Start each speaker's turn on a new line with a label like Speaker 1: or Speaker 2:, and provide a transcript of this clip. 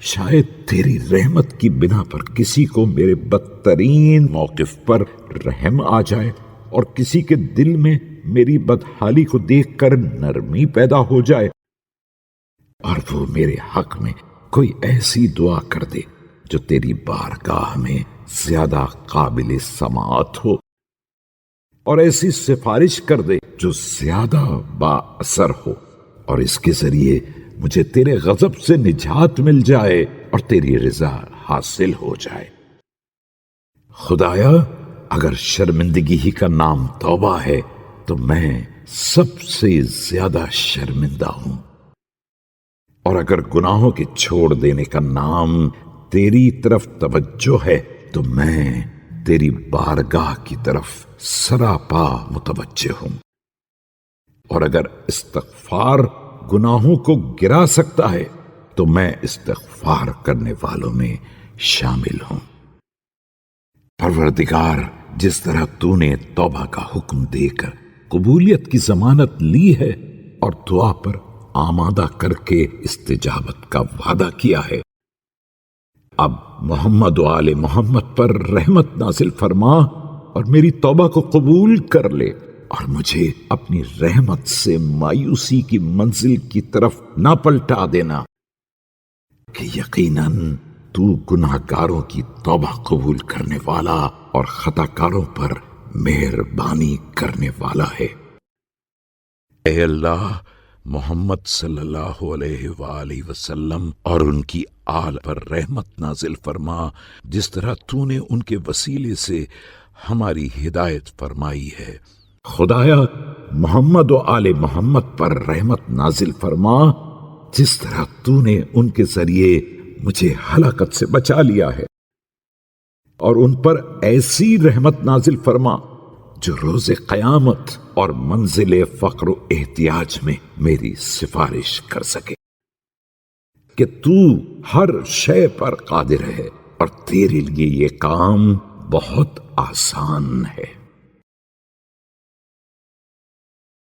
Speaker 1: شاید تیری رحمت کی بنا پر کسی کو میرے بدترین موقف پر رحم آ جائے اور کسی کے دل میں میری بدحالی کو دیکھ کر نرمی پیدا ہو جائے اور وہ میرے حق میں کوئی ایسی دعا کر دے جو تیری بارگاہ میں زیادہ قابل سماعت ہو، اور ایسی سفارش کر دے جو زیادہ با اثر ہو، اور اس کے ذریعے مجھے تیرے غضب سے نجات مل جائے اور تیری رضا حاصل ہو جائے۔ خدایا، اگر شرمندگی ہی کا نام توبہ ہے تو میں سب سے زیادہ شرمندہ ہوں، اور اگر گناہوں کے چھوڑ دینے کا نام تیری طرف توجہ ہے تو میں تیری بارگاہ کی طرف سراپا متوجہ ہوں، اور اگر استغفار گناہوں کو گرا سکتا ہے تو میں استغفار کرنے والوں میں شامل ہوں۔ پروردگار، جس طرح تو نے توبہ کا حکم دے کر قبولیت کی ضمانت لی ہے اور دعا پر آمادہ کر کے استجابت کا وعدہ کیا ہے، اب محمد و آل محمد پر رحمت نازل فرما اور میری توبہ کو قبول کر لے، اور مجھے اپنی رحمت سے مایوسی کی منزل کی طرف نہ پلٹا دینا، کہ یقیناً تو گناہ گاروں کی توبہ قبول کرنے والا اور خطا کاروں پر مہربانی کرنے والا ہے۔ اے اللہ، محمد صلی اللہ علیہ وآلہ وسلم اور ان کی آل پر رحمت نازل فرما، جس طرح تو نے ان کے وسیلے سے ہماری ہدایت فرمائی ہے۔ خدایا، محمد و آل محمد پر رحمت نازل فرما، جس طرح تو نے ان کے ذریعے مجھے ہلاکت سے بچا لیا ہے، اور ان پر ایسی رحمت نازل فرما جو روز قیامت اور منزل فقر و احتیاج میں میری سفارش کر سکے، کہ تو ہر شے پر قادر ہے اور تیرے لیے یہ کام بہت آسان ہے۔